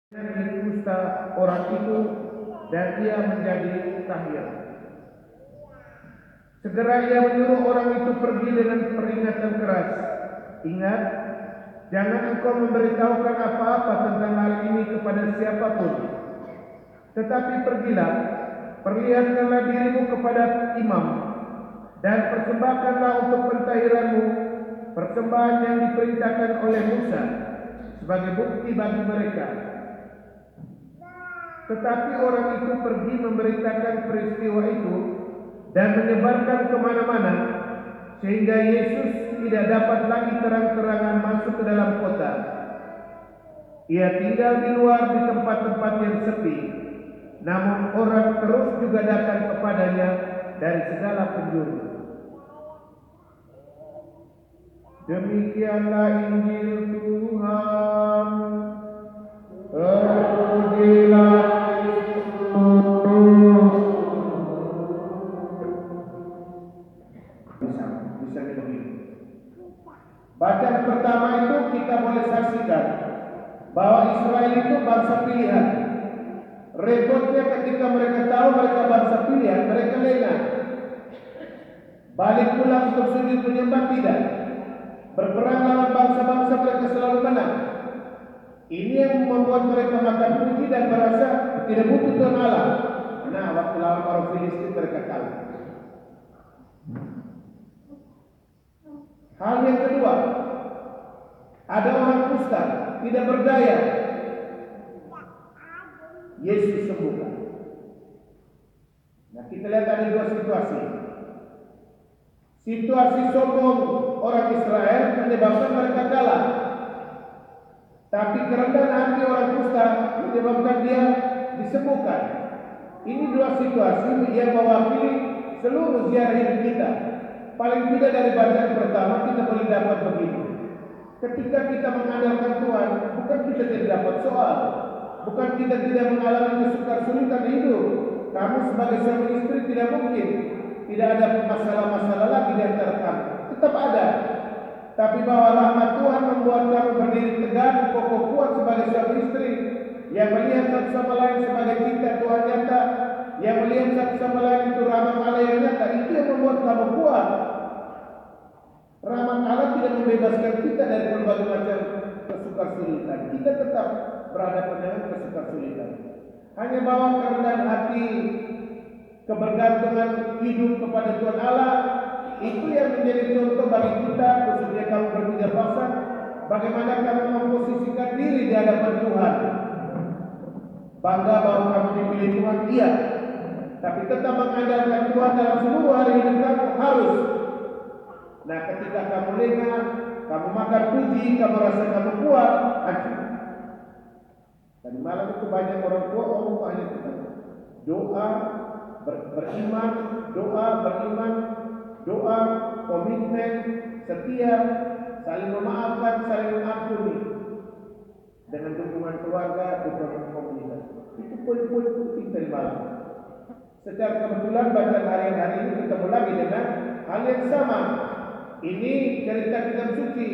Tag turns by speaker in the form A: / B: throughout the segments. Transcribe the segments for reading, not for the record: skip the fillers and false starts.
A: di kusta orang itu dan ia menjadi tahir. Segera ia menyuruh orang itu pergi dengan peringatan keras. Ingat, jangan engkau memberitahukan apa-apa tentang hal ini kepada siapapun. Tetapi pergilah, perlihatkanlah dirimu kepada imam, dan persembahkanlah untuk pentahiranmu persembahan yang diperintahkan oleh Musa sebagai bukti bagi mereka. Tetapi orang itu pergi memberitakan peristiwa itu dan menyebarkan kemana-mana, sehingga Yesus tidak dapat lagi terang-terangan masuk ke dalam kota. Ia tinggal di luar di tempat-tempat yang sepi, namun orang terus juga datang kepadanya dari segala penjuru. Demikianlah Injil Tuhan. Terpujilah bisa begini. Bacaan pertama itu kita boleh saksikan bahwa Israel itu bangsa pilihan. Repotnya ketika mereka tahu mereka bangsa pilihan, mereka lengah. Balik pulang untuk sujud menyembah tidak. Berperang lawan bangsa-bangsa mereka selalu menang. Ini yang membuat mereka makan puji dan merasa tidak butuh Tuhan Allah. Nah, waktu lawan orang Filistin mereka kalah. Hal yang kedua, ada orang kusta, tidak berdaya. Yesus sembuhkan. Nah, kita lihat ada dua situasi. Situasi sombong orang Israel menyebabkan mereka kalah. Tapi kerendahan hati orang kusta menyebabkan dia disembuhkan. Ini dua situasi yang mewakili seluruh ziarah hidup kita. Paling tidak dari bacaan pertama kita boleh dapat begini. Ketika kita mengandalkan Tuhan, bukan kita tidak dapat soal, bukan kita tidak mengalami kesulitan hidup. Kamu sebagai suami istri tidak mungkin tidak ada masalah-masalah lagi di antara kamu. Tetap ada. Tapi bahwa rahmat Tuhan membuat kamu berdiri tegak, kokoh kuat sebagai suami istri yang melihat satu sama lain sebagai cinta Tuhan nyata, yang melihat satu sama lain itu rahmat Allah yang nyata. Itu yang membuat kamu kuat. Rahmat Allah tidak membebaskan kita dari berbagai macam kesulitan. Kita tetap berhadapan dengan kesulitan. Hanya bahwa kerendahan hati, kebergantungan hidup kepada Tuhan Allah, itu yang menjadi contoh bagi kita, khususnya kamu bertiga pasang, bagaimana kamu memposisikan diri di hadapan Tuhan. Bangga bahwa kamu dipilih Tuhan, iya. Tapi tetap mengandalkan Tuhan dalam seluruh hari hidup kamu harus. Nah, ketika kamu lengah, kamu makan puji, kamu rasa kamu kuat, hancur. Dan malam itu banyak orang tua omong hanya kita doa, beriman, doa, komitmen, setia, saling memaafkan, saling mengampuni, dengan dukungan keluarga, dukungan komunitas. Itu poin-poin penting dari malam. Secara kebetulan bacaan harian hari ini ketemu lagi dengan hal yang sama. Ini cerita kitab suci.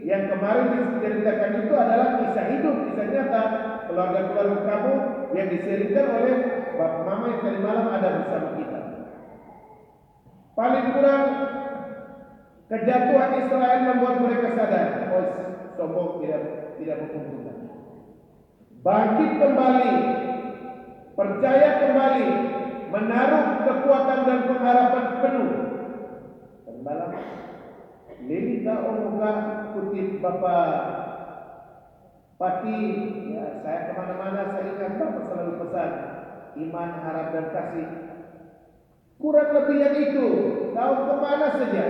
A: Yang kemarin diceritakan itu adalah kisah hidup, kisah nyata keluarga-keluarga kamu yang diceritakan oleh bapak mama yang tadi malam ada bersama kita. Paling kurang kejatuhan Israel membuat mereka sadar, oh, sombong tidak menguntungkan. Bangkit kembali, percaya kembali, menaruh kekuatan dan pengharapan penuh. Dan malam Lelita Omuka kutip Bapak Pati, ya, saya kemana-mana saya ingat Bapak selalu pesan iman, harap dan kasih. Kurang lebih yang itu, tahu kemana saja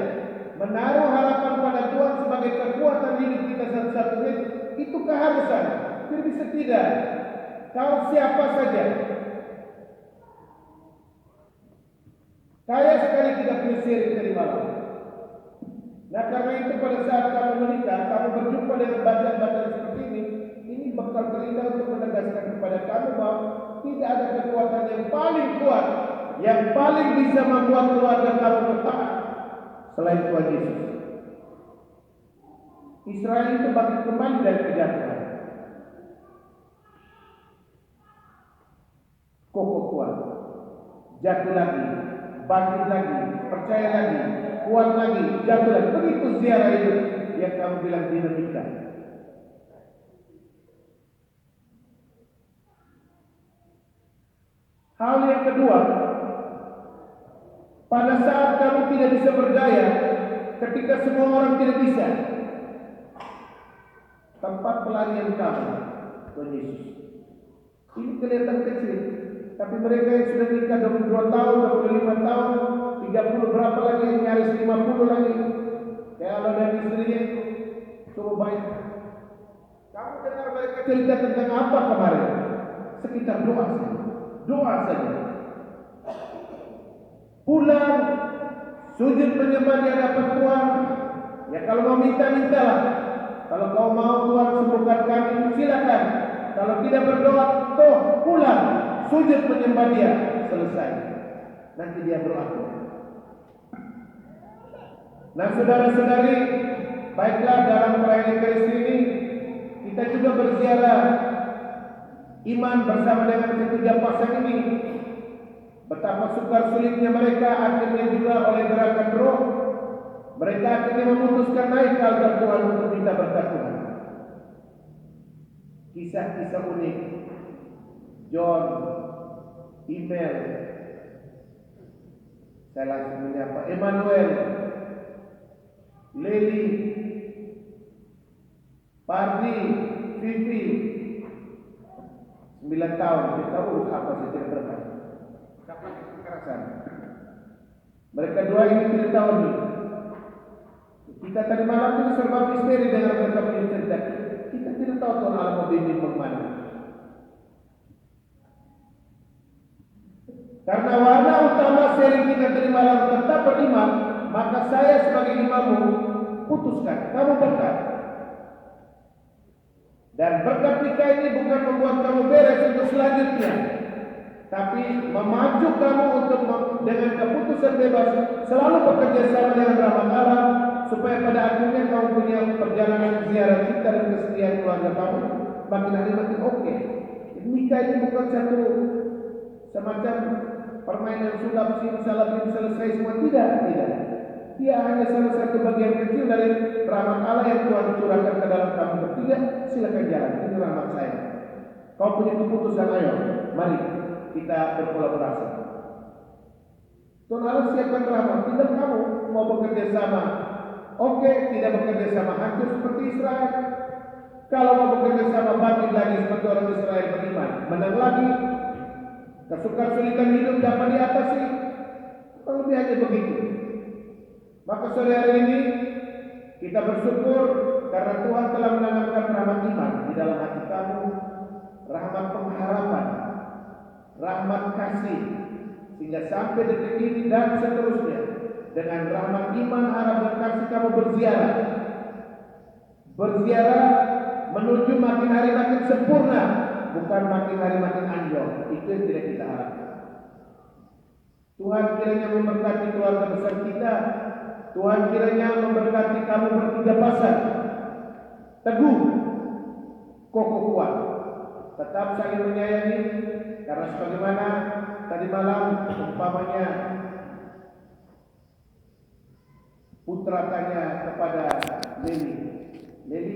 A: menaruh harapan pada Tuhan sebagai kekuatan hidup kita satu-satunya itu keharusan. Tidak bisa tidak. Kau siapa saja, kaya sekali tidak punya sering dari malam. Nah, karena itu pada saat kamu menikah, kamu berjumpa dengan bacaan-bacaan seperti ini bakal terindah untuk menegaskan kepada kamu bahwa tidak ada kekuatan yang paling kuat, yang paling bisa membuat keluarga kamu bertahan selain Tuhan Yesus. Israel itu bangkit kembali dari kejatuhan. kokoh kuat, jatuh lagi, bangkit lagi, percaya lagi, kuat lagi, jatuh lagi. Begitu ziarah itu yang kamu bilang dinamika. Hal yang kedua, pada saat kamu tidak bisa berdaya, ketika semua orang tidak bisa, tempat pelarian kamu, Tuhan Yesus. Ini kelihatan kecil, tapi mereka yang sudah nikah 22 tahun, 25 tahun, 30 berapa lagi, nyaris 50 lagi. Kalau dan istrinya itu, coba bayangkan. Kamu dengar mereka cerita tentang apa kemarin? Sekitar doa saja. Doa saja. Pulang, sujud menyembah di hadapan Tuhan. Ya kalau mau minta-mintalah. Kalau kau mau Tuhan sembuhkan kami, silakan. Kalau tidak berdoa, toh pulang, sujud menyembah Dia, selesai. Nanti dia berlaku. Nah saudara-saudari, baiklah dalam perayaan Ekaristi ini kita juga berziarah iman bersama dengan ketiga pasang ini. Betapa sukar sulitnya mereka, akhirnya juga oleh gerakan roh mereka akhirnya memutuskan naik ke altar Tuhan untuk minta berkat Tuhan. Kisah-kisah unik John, email, saya langsung menyapa Emmanuel, Lely, Pardi, Vivi, 9 tahun, dia tahu apa sih tidak berkat. Kapan kekerasan? Mereka dua ini tidak tahu nih. Kita tadi malam itu serba misteri dengan mereka punya cerita. Kita tidak tahu Tuhan Allah mau bimbing kemana. Karena warna utama seri kita tadi malam tetap beriman, maka saya sebagai imammu putuskan, kamu berkat. Dan berkat nikah ini bukan membuat kamu beres untuk selanjutnya, tapi memacu kamu untuk dengan keputusan bebas selalu bekerja sama dengan rahmat Allah, supaya pada akhirnya kamu punya perjalanan ziarah cinta dan kesetiaan keluarga kamu makin hari makin oke. Nikah ini bukan satu semacam permainan sulap simsalabim selesai semua, tidak. Dia hanya salah satu bagian kecil dari rahmat Allah yang Tuhan curahkan ke dalam kamu bertiga. Silakan jalan, ini rahmat saya. Kau punya keputusan, ayo, mari kita berkolaborasi. Tuhan Allah siapkan rahmat, tinggal kamu mau bekerja sama. Oke, tidak bekerja sama hancur seperti Israel. Kalau mau bekerja sama bangkit lagi seperti orang Israel beriman, menang lagi. Kesulitan hidup dapat diatasi. Lebih hanya begitu. Maka sore hari ini kita bersyukur karena Tuhan telah menanamkan rahmat iman di dalam hati kamu, rahmat pengharapan, rahmat kasih, sehingga sampai detik ini dan seterusnya dengan rahmat iman, harap dan kasih kamu berziarah menuju makin hari makin sempurna, bukan makin hari makin anjlok. Itu yang tidak kita harapkan. Tuhan kiranya memberkati keluarga besar kita. Tuhan kiranya memberkati kamu bertiga pasang, teguh, kokoh kuat, tetap saling menyayangi. Karena sebagaimana tadi malam umpamanya putra tanya kepada Lely,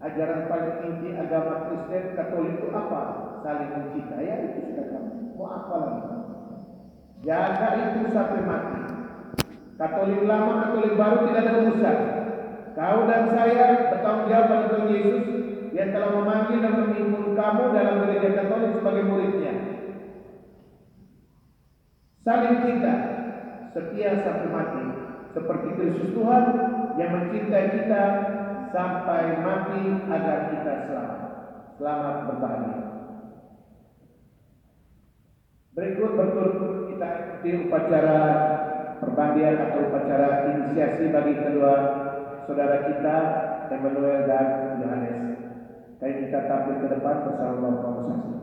A: ajaran paling inti agama Kristen Katolik itu apa? Saling mencintai. Ya itu sudah kamu mau apa lagi? Jaga itu sampai mati. Katolik lama, Katolik baru tidak ada urusan. Kau dan saya bertanggung jawab pada Tuhan Yesus yang telah memanggil dan menimbun kamu dalam gereja Katolik sebagai muridnya. Saling cinta, setia sampai mati, seperti Kristus Tuhan yang mencintai kita sampai mati agar kita selamat. Selamat berbahagia. Berikut kita ikuti upacara perbandian atau upacara inisiasi bagi kedua saudara kita, Emmanuel dan Yohanes. Kita tampil ke depan bersama Bapak Saksi.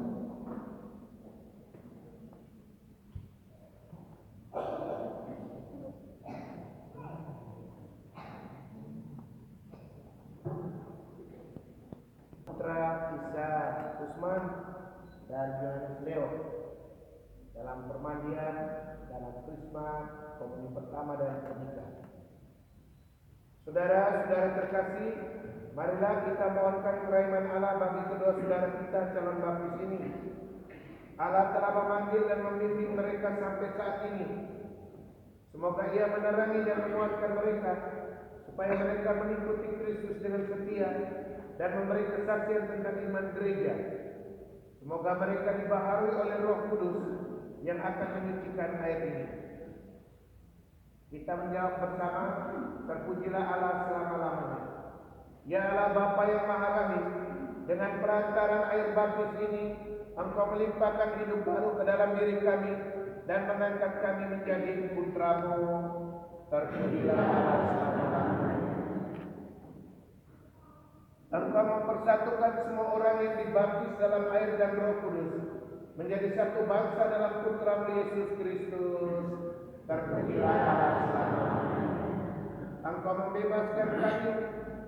A: Putra Isa Usman dan Yohanes Leo. Leo dalam permandian, dalam krisma, komuni pertama dan pernikahan. Saudara-saudara terkasih, marilah kita mohonkan kerahman Allah bagi kedua saudara kita calon baptis ini. Allah telah memanggil dan membimbing mereka sampai saat ini. Semoga Ia menerangi dan menguatkan mereka, supaya mereka mengikuti Kristus dengan setia dan memberi kesaksian tentang iman gereja. Semoga mereka dibaharui oleh Roh Kudus yang akan menyucikan air ini. Kita menjawab bersama, terpujilah Allah selama-lamanya. Ya Allah Bapa yang Maha Rahim, dengan perantaraan air baptis ini, Engkau melimpahkan hidup baru ke dalam diri kami dan mengangkat kami menjadi putra-Mu. Terpujilah Allah selama-lamanya. Engkau mempersatukan semua orang yang dibaptis dalam air dan Roh Kudus menjadi satu bangsa dalam putra-Mu Yesus Kristus. Terpujilah Allah selama-lamanya. Engkau membebaskan kami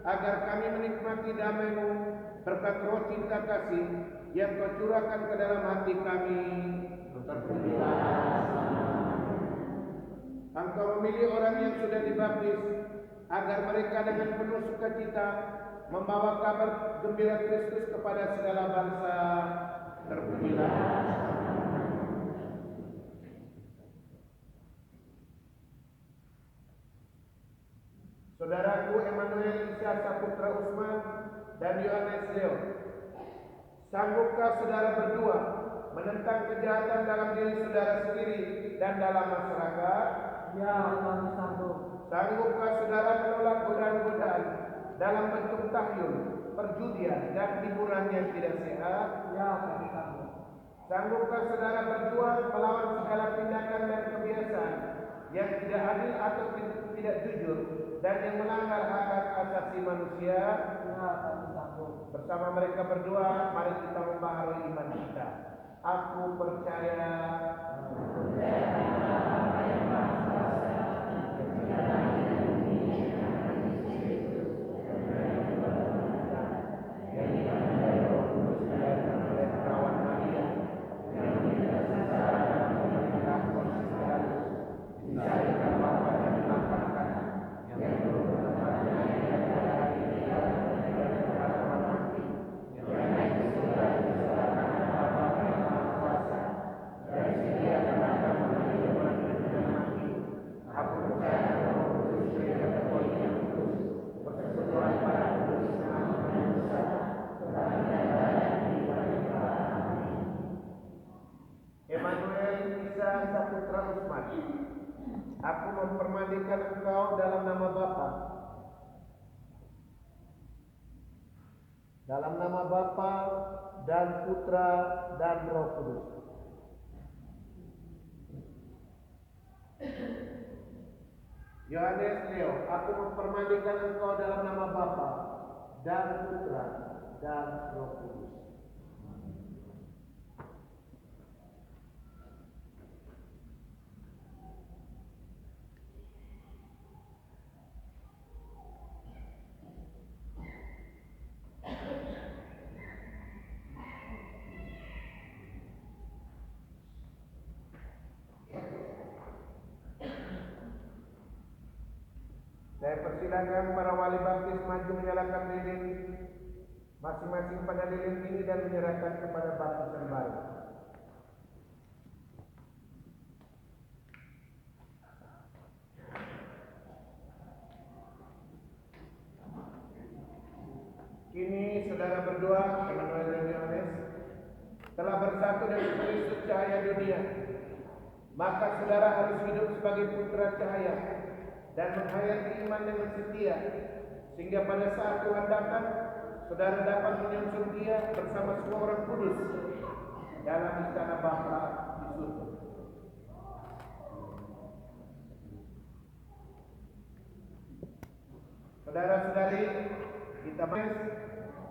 A: agar kami menikmati damai-Mu berkat roh cinta kasih yang Kau curahkan ke dalam hati kami. Terpujilah Allah selama-lamanya. Engkau memilih orang yang sudah dibaptis agar mereka dengan penuh sukacita membawa kabar gembira Kristus kepada segala bangsa. Terpujilah Allah. Saudaraku Emmanuel Isa Saputra Usman dan Yohanes Leo, sanggupkah saudara berdua menentang kejahatan dalam diri saudara sendiri dan dalam masyarakat?
B: Ya, kami sanggup.
A: Sanggupkah saudara menolak godaan-godaan dalam bentuk tahyul, perjudian, dan hiburan yang tidak sehat?
B: Ya, kami sanggup.
A: Sanggupkah saudara berjuang melawan segala tindakan dan kebiasaan yang tidak adil atau tidak jujur dan yang melanggar hak asasi manusia?
B: Ya, kami sanggup.
A: Bersama mereka berdua, mari kita membaharui iman kita. Aku percaya aku mempermandikan engkau dalam nama Bapa, dan Putra dan Roh Kudus. Yohanes Leo, aku mempermandikan engkau dalam nama Bapa dan Putra dan Roh Kudus. Saya persilakan para wali baptis maju menyalakan lilin masing-masing pada lilin ini dan menyerahkan kepada baptisan baru. Kini saudara berdua, Emmanuel dan Yohanes, telah bersatu dengan Kristus cahaya dunia. Maka saudara harus hidup sebagai putra cahaya dan menghayati iman dengan setia, sehingga pada saat Tuhan datang, saudara dapat menyusul Dia bersama semua orang kudus dalam istana Bapa di surga. Saudara-saudari,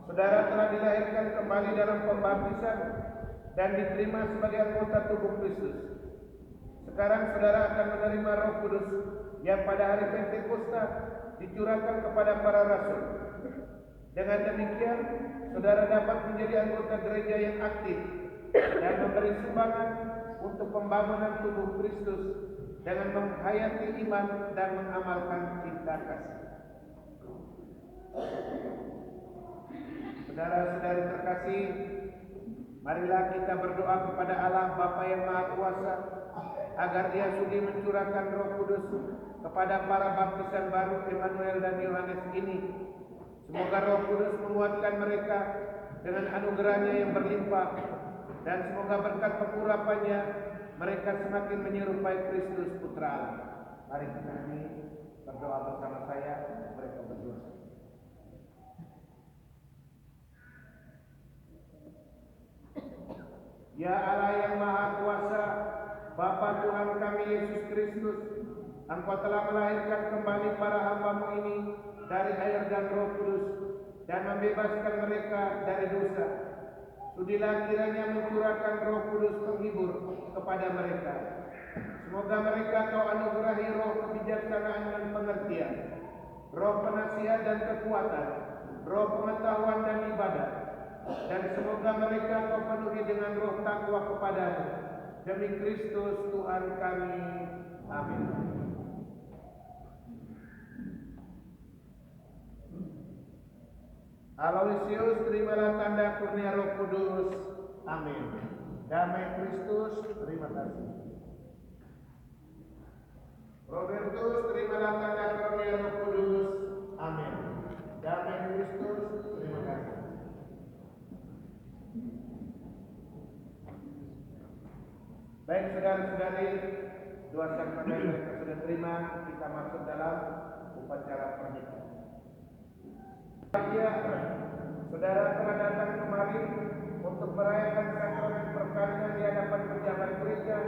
A: saudara telah dilahirkan kembali dalam pembaptisan dan diterima sebagai anggota tubuh Kristus. Sekarang saudara akan menerima Roh Kudus yang pada hari Pentakosta dicurahkan kepada para rasul. Dengan demikian, saudara dapat menjadi anggota gereja yang aktif dan memberi sumbangan untuk pembangunan tubuh Kristus dengan menghayati iman dan mengamalkan cinta kasih. Saudara-saudari terkasih, marilah kita berdoa kepada Allah Bapa yang Maha Kuasa agar Dia sudi mencurahkan Roh Kudus kepada para baptisan baru Emmanuel dan Yohanes ini. Semoga Roh Kudus menguatkan mereka dengan anugerahnya yang berlimpah, dan semoga berkat pengurapannya mereka semakin menyerupai Kristus Putra Allah. Mari kita berdoa bersama saya, mereka berdua. Ya Allah yang Maha Kuasa, Bapa Tuhan kami Yesus Kristus, Engkau telah melahirkan kembali para hamba-Mu ini dari air dan Roh Kudus dan membebaskan mereka dari dosa. Sudilah kiranya mencurahkan Roh Kudus penghibur kepada mereka. Semoga mereka Kau anugerahi roh kebijaksanaan dan pengertian, roh penasihat dan kekuatan, roh pengetahuan dan ibadah, dan semoga mereka Kau penuhi dengan roh takwa kepada-Mu. Demi Kristus Tuhan kami. Amin. Aloysius, terimalah tanda kurnia Roh Kudus. Amin. Damai Kristus, terima kasih. Robertus, terimalah tanda kurnia Roh Kudus. Amin. Damai Kristus, terima kasih. Baik saudara-saudari, dua sakramen mereka sudah terima, kita masuk dalam upacara pernikahan. Ya, saudara telah datang kemari untuk merayakan sakramen perkawinan di hadapan pejabat gereja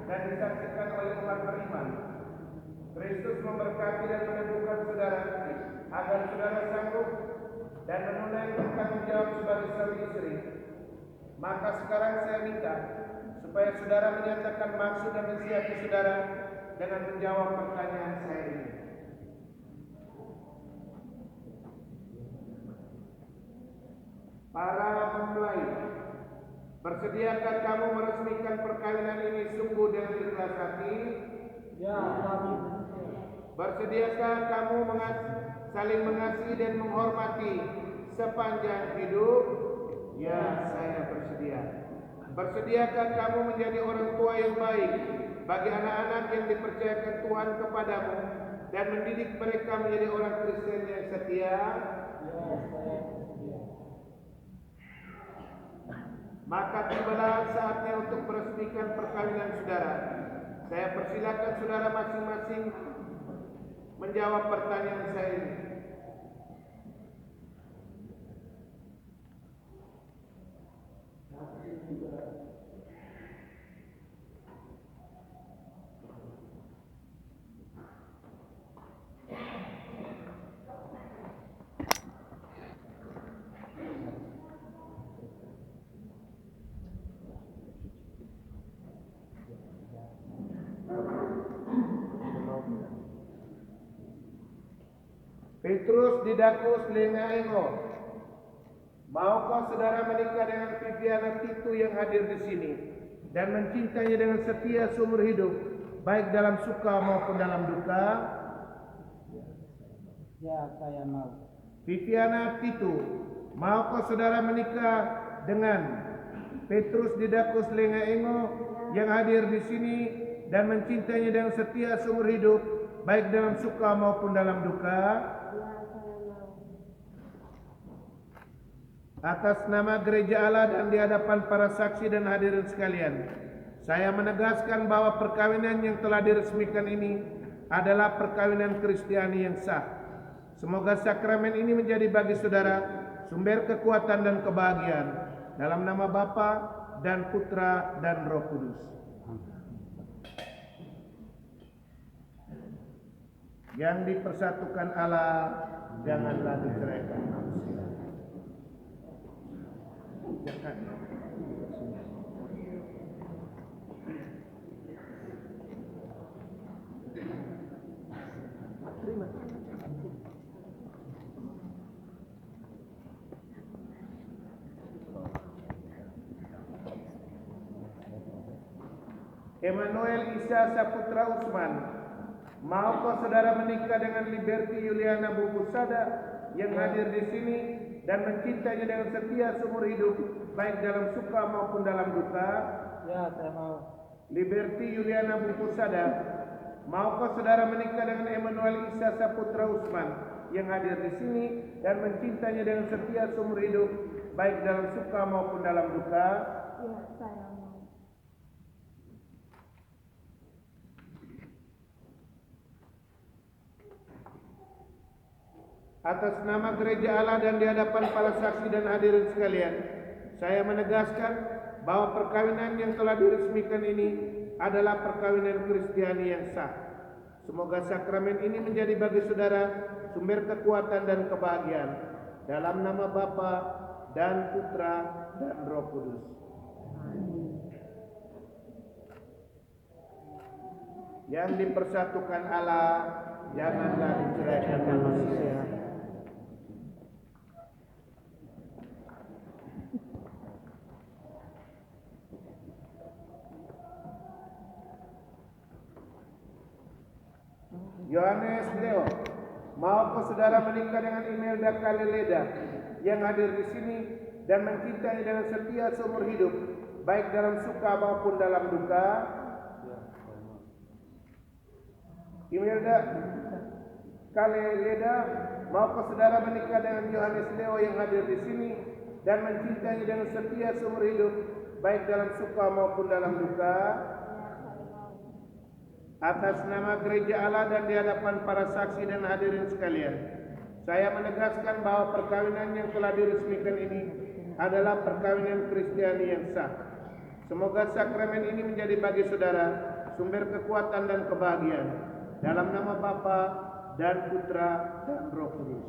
A: dan disaksikan oleh umat beriman. Kristus memberkati dan meneguhkan saudara agar saudara sanggup dan menunaikan tanggung jawab sebagai suami istri. Maka sekarang saya minta supaya saudara menyatakan maksud dan isi hati saudara dengan menjawab pertanyaan saya ini. Para mempelai, bersediakah kamu meresmikan perkawinan ini sungguh dengan ikhlas hati?
B: Ya, kami
A: Bersediakah kamu saling mengasihi dan menghormati sepanjang hidup? Ya, saya bersedia. Bersediakah kamu menjadi orang tua yang baik bagi anak-anak yang dipercayakan Tuhan kepadamu dan mendidik mereka menjadi orang Kristen yang setia? Maka tibalah saatnya untuk meresmikan perkawinan saudara. Saya persilakan saudara masing-masing menjawab pertanyaan saya ini. Petrus Didakus Lengaengo, maukah saudara menikah dengan Viviana Titu yang hadir di sini dan mencintainya dengan setia seumur hidup, baik dalam suka maupun dalam duka?
B: Ya, saya mau.
A: Viviana Titu, maukah saudara menikah dengan Petrus Didakus Lengaengo yang hadir di sini dan mencintainya dengan setia seumur hidup, baik dalam suka maupun dalam duka? Atas nama Gereja Allah dan di hadapan para saksi dan hadirin sekalian, saya menegaskan bahwa perkawinan yang telah diresmikan ini adalah perkawinan Kristiani yang sah. Semoga sakramen ini menjadi bagi saudara sumber kekuatan dan kebahagiaan. Dalam nama Bapa dan Putra dan Roh Kudus. Yang dipersatukan Allah janganlah diceraikan manusia. Jangan. Terima. Emmanuel Isa Saputra Usman, maukah saudara menikah dengan Liberty Yuliana Bubusada yang hadir di sini dan mencintainya dengan setia seumur hidup, baik dalam suka maupun dalam duka?
B: Ya, saya mau.
A: Liberty Yuliana Bubusada, maukah saudara menikah dengan Emmanuel Isa Saputra Usman yang hadir di sini dan mencintainya dengan setia seumur hidup, baik dalam suka maupun dalam duka?
C: Ya, saya mau.
A: Atas nama Gereja Allah dan di hadapan para saksi dan hadirin sekalian, saya menegaskan bahwa perkawinan yang telah diresmikan ini adalah perkawinan Kristiani yang sah. Semoga sakramen ini menjadi bagi saudara sumber kekuatan dan kebahagiaan. Dalam nama Bapa dan Putra dan Roh Kudus. Yang dipersatukan Allah, janganlah diceraikan manusia. Yohanes Leo, maukah saudara menikah dengan Imelda Kaleleda yang hadir di sini dan mencintai dengan setia seumur hidup, baik dalam suka maupun dalam duka? Imelda Kaleleda, maukah saudara menikah dengan Yohanes Leo yang hadir di sini dan mencintai dengan setia seumur hidup, baik dalam suka maupun dalam duka? Atas nama Gereja Allah dan di hadapan para saksi dan hadirin sekalian, saya menegaskan bahwa perkawinan yang telah diresmikan ini adalah perkawinan Kristiani yang sah. Semoga sakramen ini menjadi bagi saudara sumber kekuatan dan kebahagiaan. Dalam nama Bapa dan Putra dan Roh Kudus.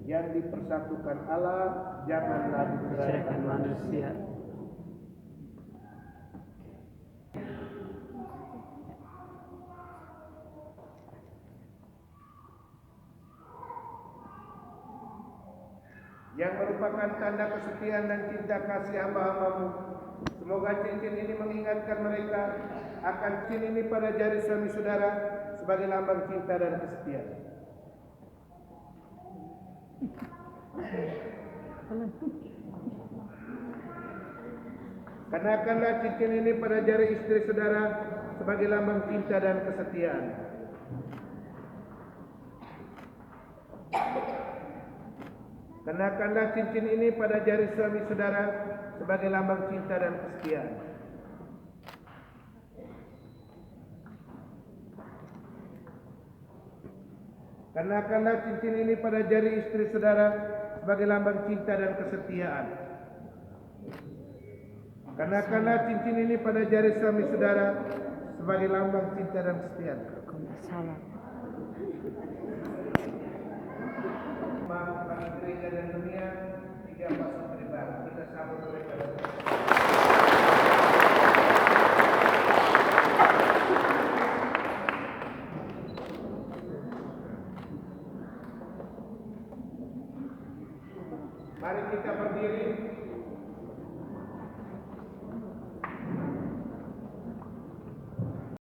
A: Yang dipersatukan Allah, janganlah diceraikan manusia. Yang merupakan tanda kesetiaan dan cinta kasih hamba-hambamu. Semoga cincin ini mengingatkan mereka akan cincin ini pada jari suami saudara sebagai lambang cinta dan kesetiaan. Kenakanlah cincin ini pada jari istri saudara sebagai lambang cinta dan kesetiaan. Kenakanlah cincin ini pada jari suami saudara sebagai lambang cinta dan kesetiaan. Kenakanlah cincin ini pada jari istri saudara sebagai lambang cinta dan kesetiaan. Kenakanlah cincin ini pada jari suami saudara sebagai lambang cinta dan kesetiaan. Bagi gereja dan dunia, tiga pasang beribadah. Kita sambut mereka. Mari kita berdiri.